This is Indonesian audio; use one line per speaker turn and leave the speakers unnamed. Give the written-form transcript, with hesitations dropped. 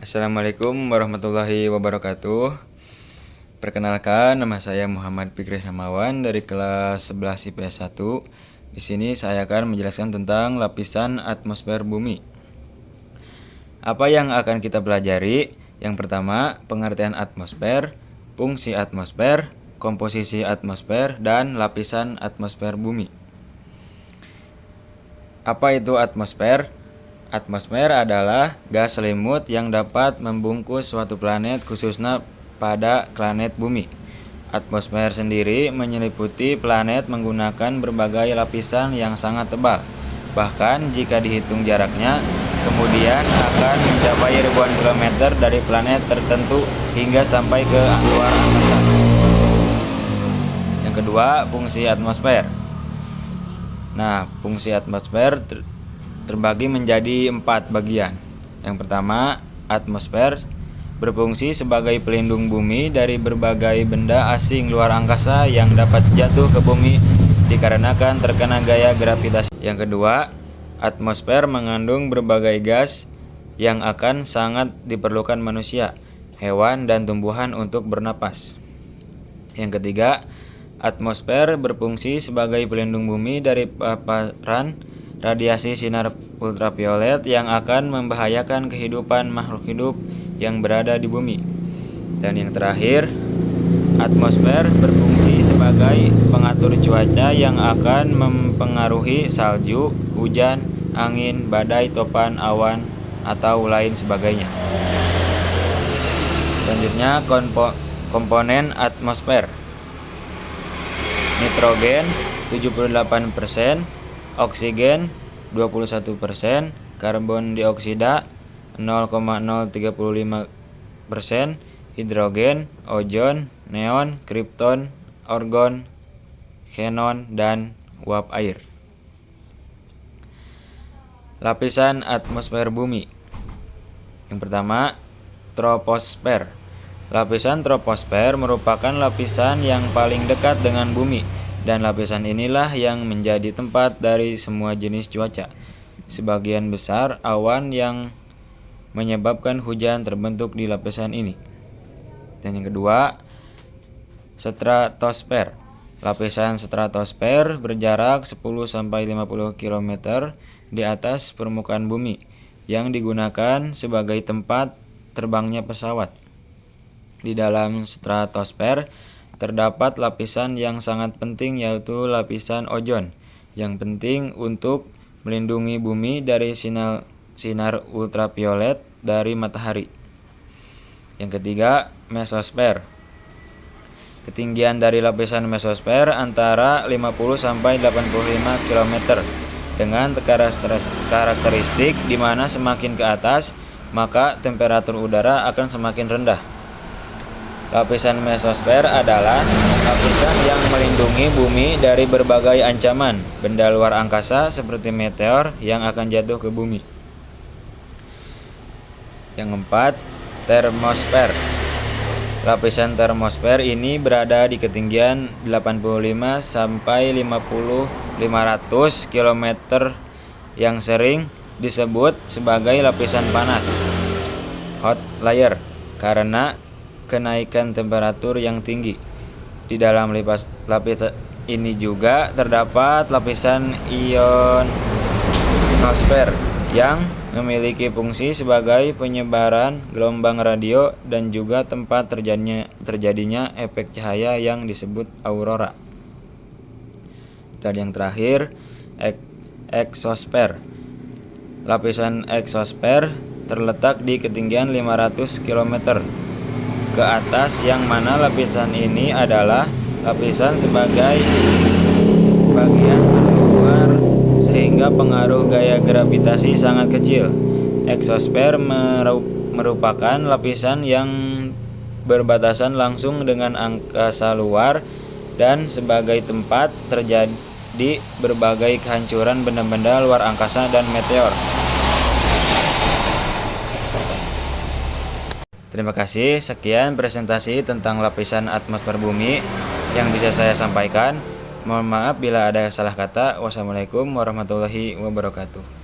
Assalamualaikum warahmatullahi wabarakatuh. Perkenalkan, nama saya Muhammad Fikri Hamawan dari kelas 11 IPS 1. Di sini saya akan menjelaskan tentang lapisan atmosfer bumi. Apa yang akan kita pelajari? Yang pertama, pengertian atmosfer, fungsi atmosfer, komposisi atmosfer, dan lapisan atmosfer bumi. Apa itu atmosfer? Atmosfer adalah gas selimut yang dapat membungkus suatu planet, khususnya pada planet bumi. Atmosfer sendiri menyeliputi planet menggunakan berbagai lapisan yang sangat tebal. Bahkan jika dihitung jaraknya, kemudian akan mencapai ribuan kilometer dari planet tertentu hingga sampai ke luar angkasa. Yang kedua, fungsi atmosfer. Nah, fungsi atmosfer terbagi menjadi 4 bagian. Yang pertama, atmosfer berfungsi sebagai pelindung bumi dari berbagai benda asing luar angkasa yang dapat jatuh ke bumi dikarenakan terkena gaya gravitasi. Yang kedua, atmosfer mengandung berbagai gas yang akan sangat diperlukan manusia, hewan, dan tumbuhan untuk bernapas. Yang ketiga, atmosfer berfungsi sebagai pelindung bumi dari paparan radiasi sinar ultraviolet yang akan membahayakan kehidupan makhluk hidup yang berada di bumi. Dan yang terakhir, atmosfer berfungsi sebagai pengatur cuaca yang akan mempengaruhi salju, hujan, angin, badai, topan, awan, atau lain sebagainya. Selanjutnya, komponen atmosfer. Nitrogen 78%, oksigen 21%, karbon dioksida 0,035%, hidrogen, ozon, neon, kripton, argon, xenon, dan uap air. Lapisan atmosfer bumi. Yang pertama, troposfer. Lapisan troposfer merupakan lapisan yang paling dekat dengan bumi, dan lapisan inilah yang menjadi tempat dari semua jenis cuaca. Sebagian besar awan yang menyebabkan hujan terbentuk di lapisan ini. Dan yang kedua, stratosfer. Lapisan stratosfer berjarak 10-50 km di atas permukaan bumi, yang digunakan sebagai tempat terbangnya pesawat. Di dalam stratosfer terdapat lapisan yang sangat penting, yaitu lapisan ozon, yang penting untuk melindungi bumi dari sinar ultraviolet dari matahari. Yang ketiga, mesosfer. Ketinggian dari lapisan mesosfer antara 50-85 km dengan karakteristik di mana semakin ke atas maka temperatur udara akan semakin rendah. Lapisan mesosfer adalah lapisan yang melindungi bumi dari berbagai ancaman benda luar angkasa seperti meteor yang akan jatuh ke bumi. Yang keempat, termosfer. Lapisan termosfer ini berada di ketinggian 85-500 km yang sering disebut sebagai lapisan panas, hot layer, karena kenaikan temperatur yang tinggi. Di dalam lapisan ini juga terdapat lapisan ionosfer yang memiliki fungsi sebagai penyebaran gelombang radio dan juga tempat terjadinya efek cahaya yang disebut aurora. Dan yang terakhir, eksosfer. Lapisan eksosfer terletak di ketinggian 500 km ke atas, yang mana lapisan ini adalah lapisan sebagai bagian terluar sehingga pengaruh gaya gravitasi sangat kecil. Eksosfer merupakan lapisan yang berbatasan langsung dengan angkasa luar dan sebagai tempat terjadi berbagai kehancuran benda-benda luar angkasa dan meteor. Terima kasih, sekian presentasi tentang lapisan atmosfer bumi yang bisa saya sampaikan. Mohon maaf bila ada salah kata. Wassalamualaikum warahmatullahi wabarakatuh.